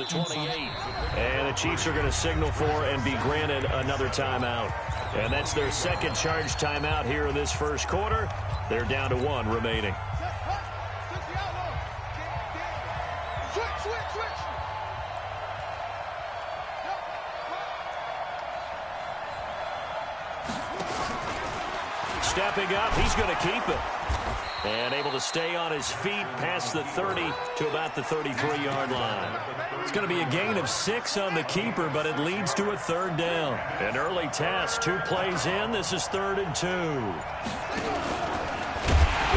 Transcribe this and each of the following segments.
28. And the Chiefs are going to signal for and be granted another timeout. And that's their second charge timeout here in this first quarter. They're down to 1 remaining. Stepping up, he's going to keep it. And able to stay on his feet past the 30 to about the 33-yard line. It's going to be a gain of 6 on the keeper, but it leads to a 3rd down. An early test, 2 plays in. This is 3rd and 2. He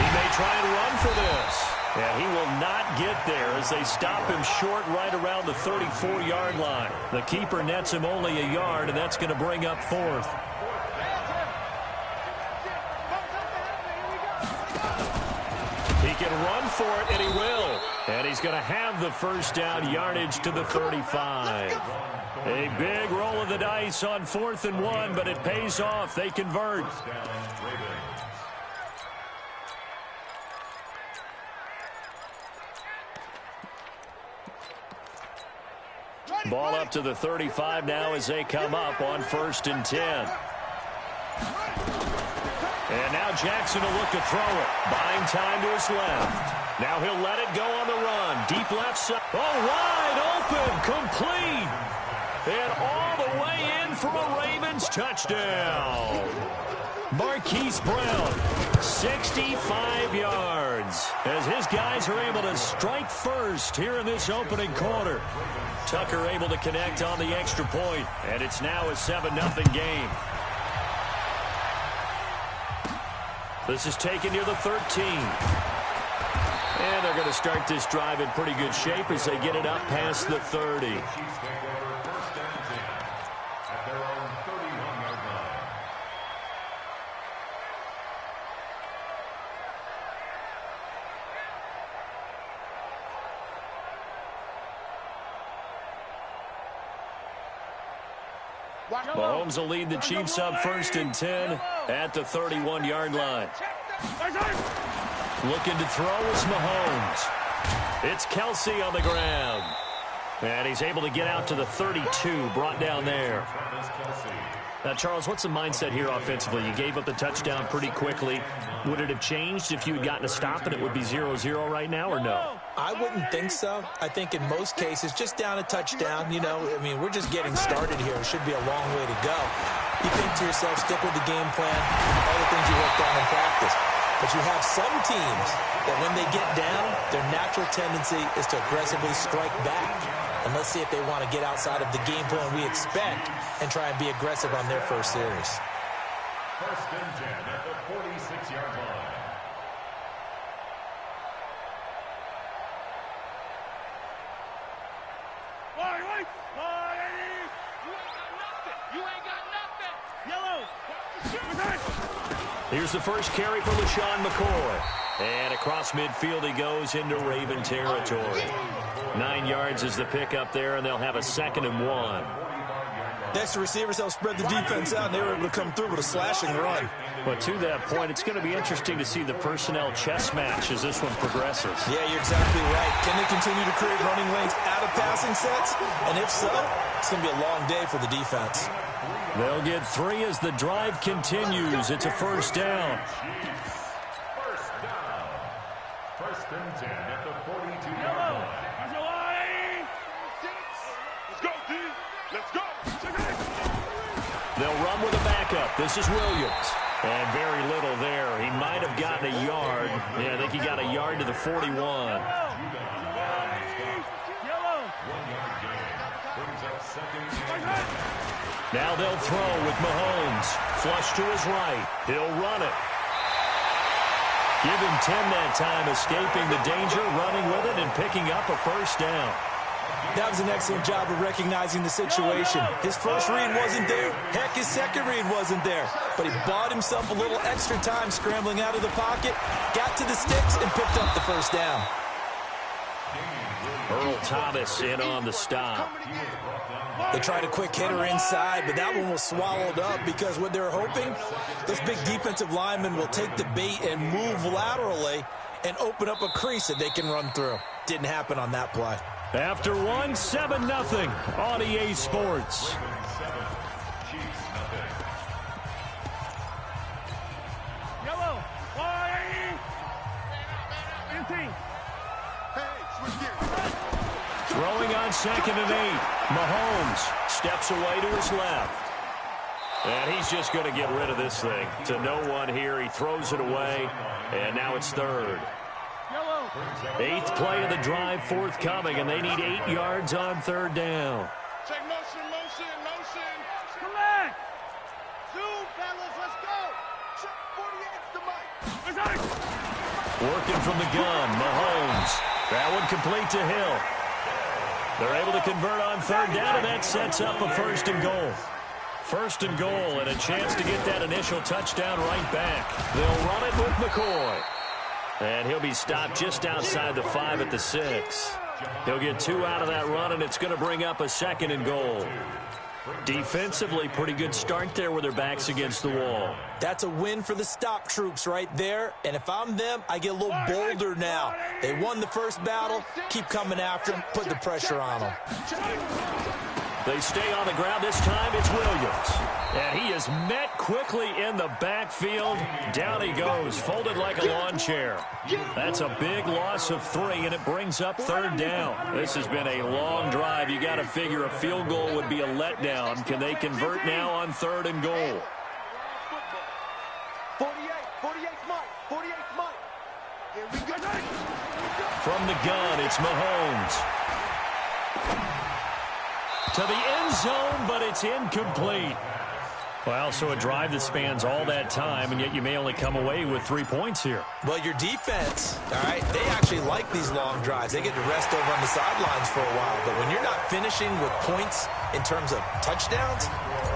may try and run for this. And he will not get there as they stop him short right around the 34-yard line. The keeper nets him only a yard, and that's going to bring up 4th. He can run for it, and he will. And he's going to have the first down yardage to the 35. A big roll of the dice on 4th and 1, but it pays off. They convert. Ball up to the 35 now as they come up on 1st and 10. And now Jackson will look to throw it. Buying time to his left. Now he'll let it go on the run. Deep left side. Oh, wide open. Complete. And all the way in for a Ravens touchdown. Marquise Brown, 65 yards. As his guys are able to strike first here in this opening quarter. Tucker able to connect on the extra point. And it's now a 7-0 game. This is taken near the 13. And they're going to start this drive in pretty good shape as they get it up past the 30. Mahomes will lead the Chiefs up 1st and 10 at the 31-yard line. Looking to throw is Mahomes. It's Kelsey on the ground. And he's able to get out to the 32, brought down there. Now, Charles, what's the mindset here offensively? You gave up the touchdown pretty quickly. Would it have changed if you had gotten a stop and it would be 0-0 right now, or no? I wouldn't think so. I think in most cases, just down a touchdown, you know, I mean, we're just getting started here. It should be a long way to go. You think to yourself, stick with the game plan, all the things you worked on in practice. But you have some teams that when they get down, their natural tendency is to aggressively strike back. And let's see if they want to get outside of the game plan we expect and try and be aggressive on their first series. 1st and 10 at the 46-yard line. Here's the first carry for LaShawn McCoy. And across midfield he goes into Raven territory. 9 yards is the pickup there, and they'll have a 2nd and 1. Next, the receivers help spread the defense out, and they were able to come through with a slashing run. But to that point, it's going to be interesting to see the personnel chess match as this one progresses. Yeah, you're exactly right. Can they continue to create running lanes out of passing sets? And if so, it's going to be a long day for the defense. They'll get 3 as the drive continues. It's a 1st down. 1st and 10 at the 42-yard line. They'll run with a backup. This is Williams. And very little there. He might have gotten a yard. Yeah, I think he got a yard to the 41. Now they'll throw with Mahomes. Flush to his right. He'll run it. Give him 10 that time, escaping the danger, running with it, and picking up a 1st down. That was an excellent job of recognizing the situation. His first read wasn't there. Heck, his second read wasn't there. But he bought himself a little extra time scrambling out of the pocket, got to the sticks, and picked up the 1st down. Earl Thomas in on the stop. They tried a quick hitter inside, but that one was swallowed up because what they're hoping, those big defensive linemen will take the bait and move laterally and open up a crease that they can run through. Didn't happen on that play. After one, 7-0 on EA Sports. Yellow. Throwing on 2nd and 8. Mahomes steps away to his left. And he's just going to get rid of this thing. To no one here. He throws it away. And now it's 3rd. 8th play of the drive forthcoming. And they need 8 yards on 3rd down. Check motion. Come back. Zoom, fellas. Let's go. Check 48's the mic. Working from the gun. Mahomes. That one complete to Hill. They're able to convert on 3rd down. And that sets up a 1st and goal. 1st and goal, and a chance to get that initial touchdown right back. They'll run it with McCoy. And he'll be stopped just outside the 5 at the 6. He'll get 2 out of that run, and it's going to bring up a 2nd and goal. Defensively, pretty good start there with their backs against the wall. That's a win for the stop troops right there. And if I'm them, I get a little bolder now. They won the first battle. Keep coming after them. Put the pressure on them. They stay on the ground. This time it's Williams. And he is met quickly in the backfield. Down he goes, folded like a lawn chair. That's a big loss of 3, and it brings up 3rd down. This has been a long drive. You got to figure a field goal would be a letdown. Can they convert now on 3rd and goal? 48's Mike. Here we go. From the gun, it's Mahomes. To the end zone, but it's incomplete. Well, so a drive that spans all that time, and yet you may only come away with 3 points here. Well, your defense, all right, they actually like these long drives. They get to rest over on the sidelines for a while. But when you're not finishing with points in terms of touchdowns,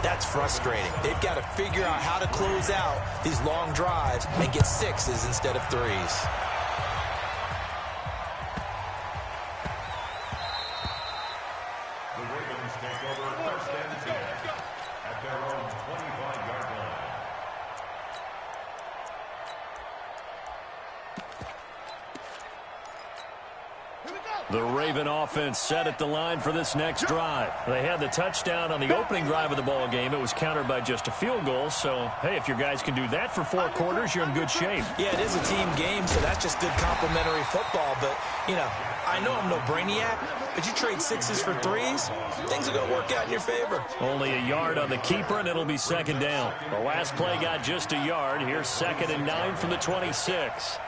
that's frustrating. They've got to figure out how to close out these long drives and get 6s instead of 3s. The Raven offense set at the line for this next drive. They had the touchdown on the opening drive of the ball game. It was countered by just a field goal. So, hey, if your guys can do that for 4 quarters, you're in good shape. Yeah, it is a team game, so that's just good complimentary football. But, you know, I know I'm no brainiac, but you trade 6s for 3s, things are going to work out in your favor. Only a yard on the keeper, and it'll be 2nd down. The last play got just a yard. Here's 2nd and 9 from the 26.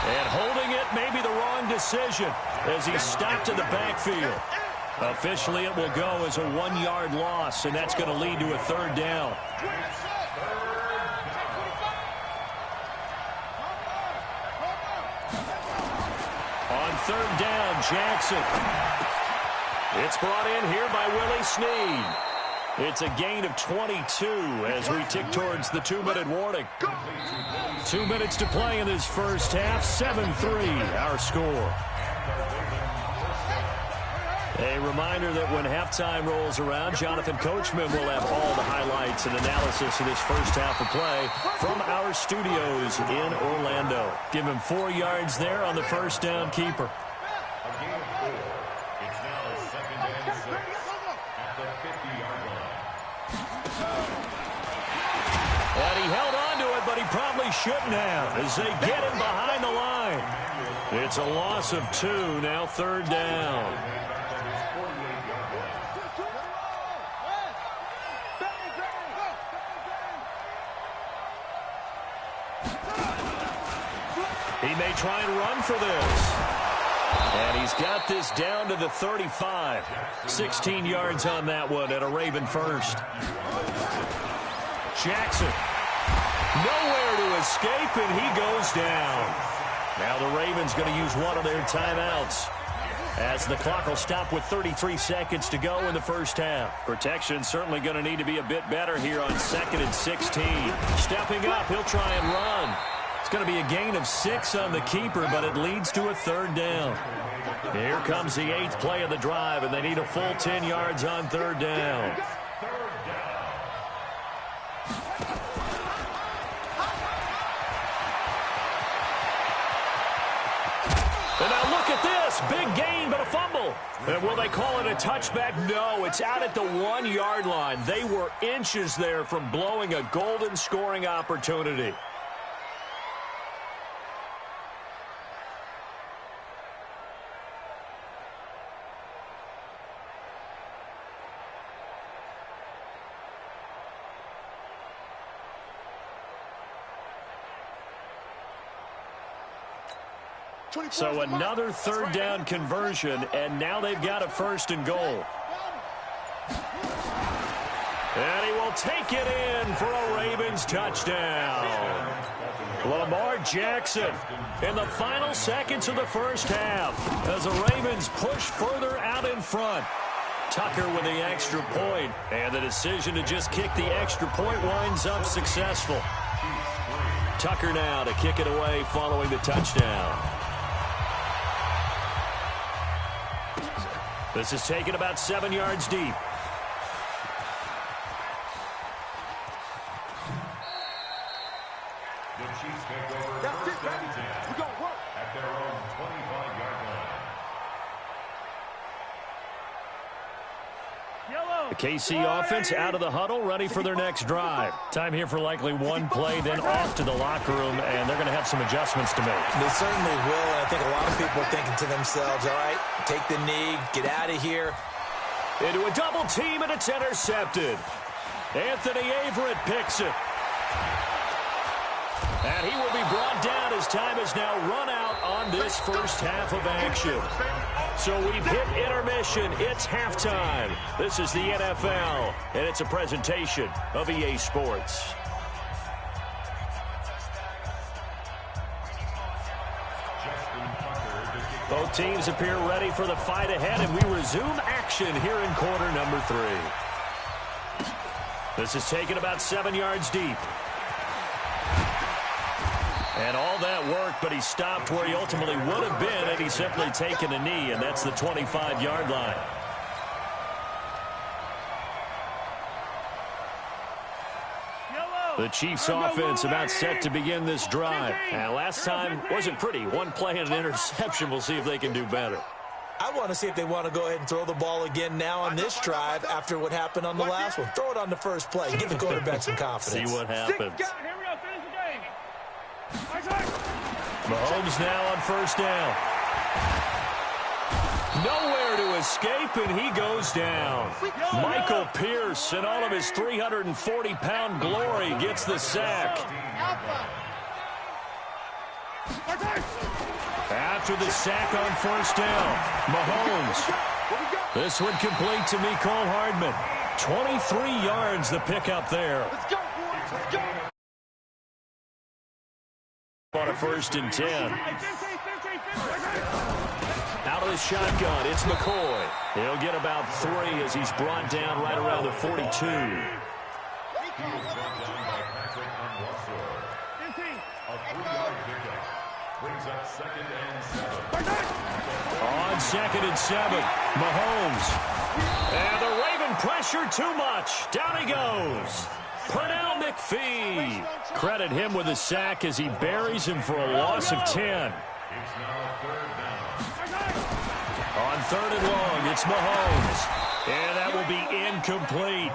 And holding it may be the wrong decision as he's stopped in the backfield. Officially, it will go as a 1-yard loss, and that's going to lead to a 3rd down. On 3rd down, Jackson. It's brought in here by Willie Snead. It's a gain of 22 as we tick towards the 2-minute warning. 2 minutes to play in this first half. 7-3 our score. A reminder that when halftime rolls around, Jonathan Coachman will have all the highlights and analysis of this first half of play from our studios in Orlando. Give him 4 yards there on the first down keeper. And he held on to it, but he probably shouldn't have as they get him behind the line. It's a loss of 2, now 3rd down. He may try and run for this. And he's got this down to the 35. 16 yards on that one and a Raven first. Jackson. Nowhere to escape, and he goes down. Now the Ravens going to use one of their timeouts as the clock will stop with 33 seconds to go in the first half. Protection certainly going to need to be a bit better here on 2nd and 16. Stepping up, he'll try and run. It's going to be a gain of 6 on the keeper, but it leads to a 3rd down. Here comes the 8th play of the drive, and they need a full 10 yards on 3rd down. And now look at this. Big gain, but a fumble. And will they call it a touchback? No, it's out at the 1-yard line. They were inches there from blowing a golden scoring opportunity. So another third down conversion, and now they've got a 1st and goal. And he will take it in for a Ravens touchdown. Lamar Jackson in the final seconds of the first half as the Ravens push further out in front. Tucker with the extra point, and the decision to just kick the extra point winds up successful. Tucker now to kick it away following the touchdown. This is taken about 7 yards deep. The Chiefs take over first and 10 at their own 25-yard line. The KC offense out of the huddle, ready for their next drive. Time here for likely one play, then off to the locker room, and they're going to have some adjustments to make. They certainly will, and I think a lot of people are thinking to themselves, all right, take the knee, get out of here. Into a double team, and it's intercepted. Anthony Averett picks it. And he will be brought down as time has now run out on this first half of action. So we've hit intermission. It's halftime. This is the NFL, and it's a presentation of EA Sports. Both teams appear ready for the fight ahead, and we resume action here in quarter number 3. This is taken about 7 yards deep. And all that worked, but he stopped where he ultimately would have been had he simply taken a knee, and that's the 25-yard line. The Chiefs offense about set to begin this drive. And last time wasn't pretty. One play and an interception. We'll see if they can do better. I want to see if they want to go ahead and throw the ball again now on this drive after what happened on the last one. Throw it on the first play. Give the quarterback some confidence. See what happens. Mahomes now on first down. Nowhere to escape, and he goes down. Michael Pierce, in all of his 340-pound glory, gets the sack. After the sack on first down, Mahomes. This one complete to Mecole Hardman. 23 yards the pickup there. On a 1st and 10. Out of the shotgun, it's McCoy. He'll get about 3 as he's brought down right around the 42. He was brought down by Patrick Onwuasor. A 3-yard pickup brings up 2nd and 7. On 2nd and 7, Mahomes. And the Raven pressure too much. Down he goes. Pernell McPhee. Credit him with a sack as he buries him for a loss of 10. It's now 3rd down. On 3rd and long, it's Mahomes. And that will be incomplete.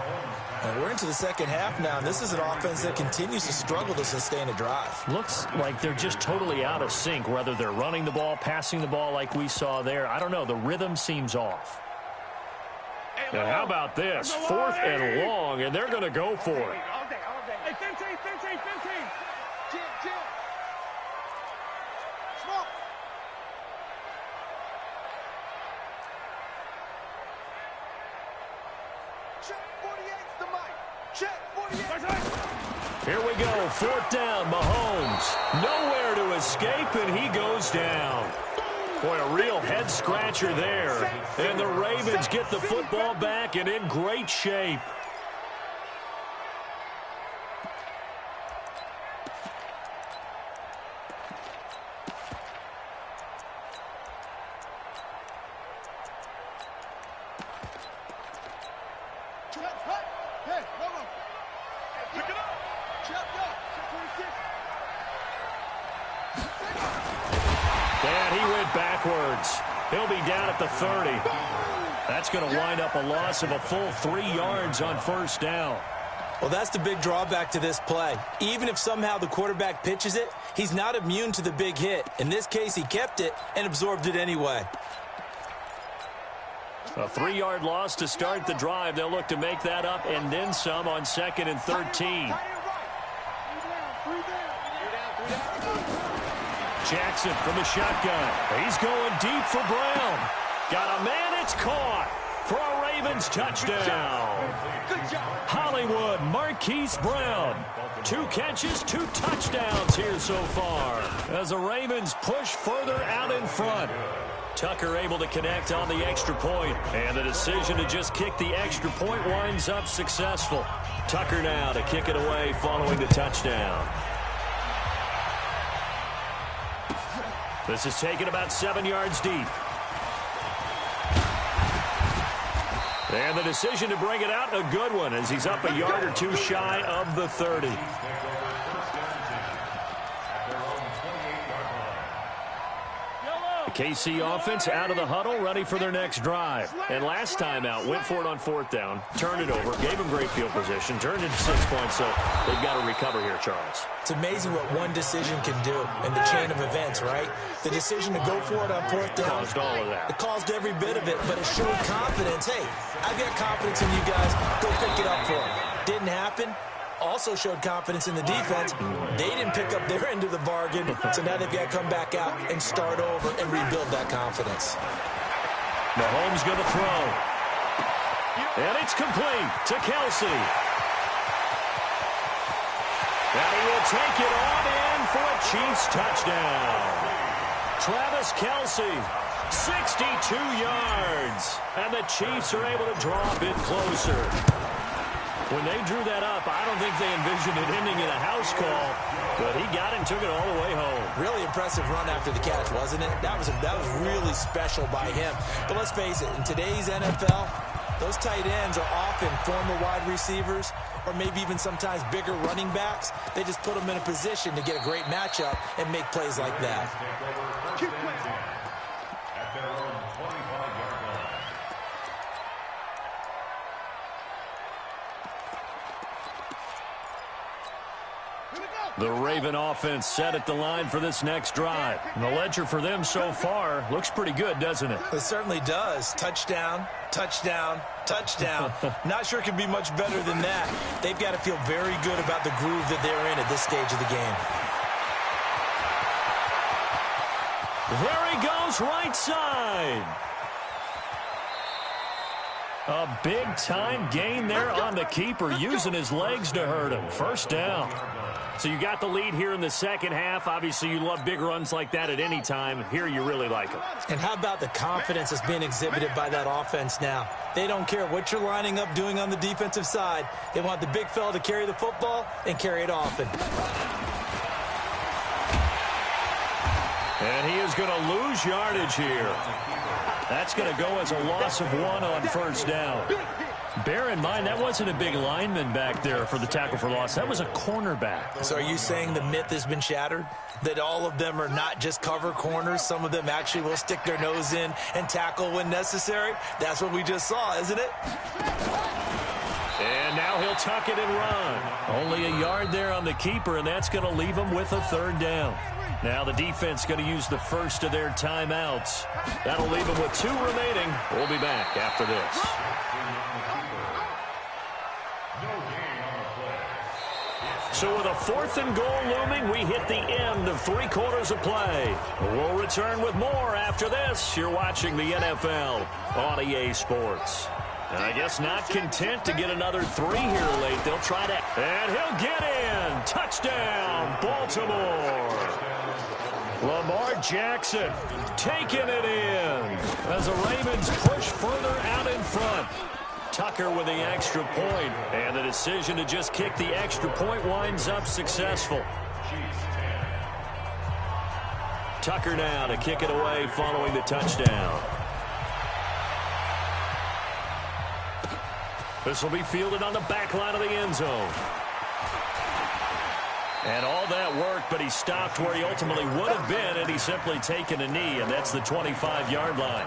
And we're into the second half now, and this is an offense that continues to struggle to sustain a drive. Looks like they're just totally out of sync, whether they're running the ball, passing the ball like we saw there. I don't know. The rhythm seems off. And how about this? 4th and long, and they're going to go for it. Hey, 15. Jim. Smoke. Check 48's the mic. Check 48. Here we go. 4th down, Mahomes. Nowhere to escape, and he goes down. Boy, a real head-scratcher there. And the Ravens get the football back and in great shape. Hey, Mama. Pick it up. Check 26. And he went backwards. He'll be down at the 30. That's going to wind up a loss of a full 3 yards on first down. Well, that's the big drawback to this play. Even if somehow the quarterback pitches it, he's not immune to the big hit. In this case, he kept it and absorbed it anyway. A 3-yard loss to start the drive. They'll look to make that up and then some on 2nd and 13. Jackson from the shotgun. He's going deep for Brown. Got a man, it's caught for a Ravens touchdown. Hollywood Marquise Brown. 2 catches, 2 touchdowns here so far as the Ravens push further out in front. Tucker able to connect on the extra point, and the decision to just kick the extra point winds up successful. Tucker now to kick it away following the touchdown. This is taken about 7 yards deep. And the decision to bring it out, a good one, as he's up a yard or 2 shy of the 30. The KC offense out of the huddle, ready for their next drive. And last time out, went for it on 4th down, turned it over, gave them great field position, turned it to 6 points, so they've got to recover here, Charles. It's amazing what one decision can do in the chain of events, right? The decision to go for it on 4th down. Caused all of that. It caused every bit of it, but it showed confidence. Hey, I've got confidence in you guys. Go pick it up for them. Didn't happen. Also showed confidence in the defense. They didn't pick up their end of the bargain, so now they've got to come back out and start over and rebuild that confidence. Mahomes going to throw. And it's complete to Kelsey. And he will take it on in for a Chiefs touchdown. Travis Kelsey, 62 yards. And the Chiefs are able to draw a bit closer. When they drew that up, I don't think they envisioned it ending in a house call, but he got it and took it all the way home. Really impressive run after the catch, wasn't it? That was really special by him. But let's face it, in today's NFL, those tight ends are often former wide receivers or maybe even sometimes bigger running backs. They just put them in a position to get a great matchup and make plays like that. The Raven offense set at the line for this next drive. And the ledger for them so far looks pretty good, doesn't it? It certainly does. Touchdown, touchdown, touchdown. Not sure it can be much better than that. They've got to feel very good about the groove that they're in at this stage of the game. There he goes, right side. A big-time gain there on the keeper, using his legs to hurt him. First down. So you got the lead here in the second half. Obviously, you love big runs like that at any time. Here, you really like them. And how about the confidence that's being exhibited by that offense now? They don't care what you're lining up doing on the defensive side. They want the big fella to carry the football and carry it often. And he is going to lose yardage here. That's going to go as a loss of 1 on first down. Bear in mind, that wasn't a big lineman back there for the tackle for loss. That was a cornerback. So are you saying the myth has been shattered? That all of them are not just cover corners? Some of them actually will stick their nose in and tackle when necessary? That's what we just saw, isn't it? And now he'll tuck it and run. Only a yard there on the keeper, and that's going to leave him with a third down. Now the defense going to use the first of their timeouts. That'll leave them with 2 remaining. We'll be back after this. So with a 4th and goal looming, we hit the end of 3 quarters of play. We'll return with more after this. You're watching the NFL on EA Sports. And I guess not content to get another 3 here late. They'll try to. And he'll get in. Touchdown, Baltimore. Lamar Jackson taking it in as the Ravens push further out in front. Tucker with the extra point, and the decision to just kick the extra point winds up successful. Tucker now to kick it away following the touchdown. This will be fielded on the back line of the end zone. And all that worked, but he stopped where he ultimately would have been, and be simply taking a knee, and that's the 25-yard line.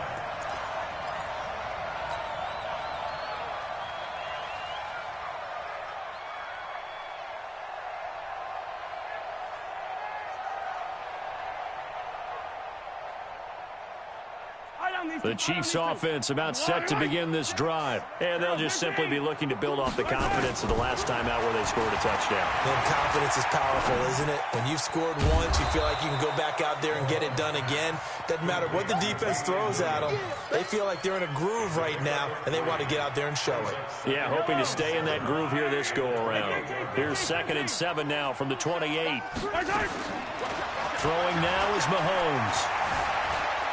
The Chiefs offense about set to begin this drive. And they'll just simply be looking to build off the confidence of the last time out where they scored a touchdown. And confidence is powerful, isn't it? When you've scored once, you feel like you can go back out there and get it done again. Doesn't matter what the defense throws at them. They feel like they're in a groove right now, and they want to get out there and show it. Yeah, hoping to stay in that groove here this go-around. Here's 2nd and 7 now from the 28. Throwing now is Mahomes.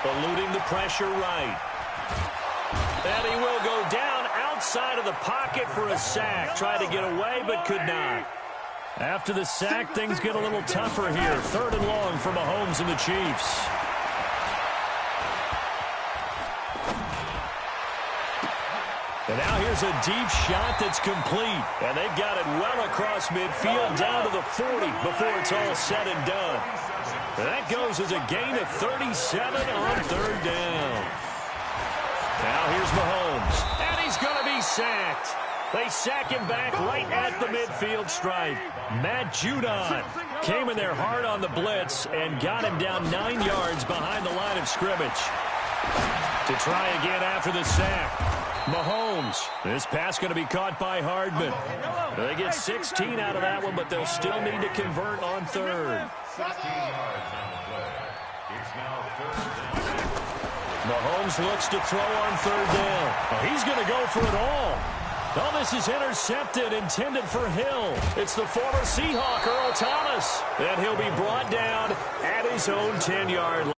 Eluding the pressure right. And he will go down outside of the pocket for a sack. Tried to get away, but could not. After the sack, things get a little tougher here. 3rd and long for Mahomes and the Chiefs. And now here's a deep shot that's complete. And they've got it well across midfield down to the 40 before it's all said and done. And that goes as a gain of 37 on 3rd down. Now here's Mahomes. And he's going to be sacked. They sack him back right at the midfield stripe. Matt Judon came in there hard on the blitz and got him down 9 yards behind the line of scrimmage. To try again after the sack. Mahomes. This pass going to be caught by Hardman. They get 16 out of that one, but they'll still need to convert on 3rd. 16 yards on the play. It's now 3rd down. Mahomes looks to throw on 3rd down. Oh, he's going to go for it all. Oh, this is intercepted, intended for Hill. It's the former Seahawk, Earl Thomas. And he'll be brought down at his own 10-yard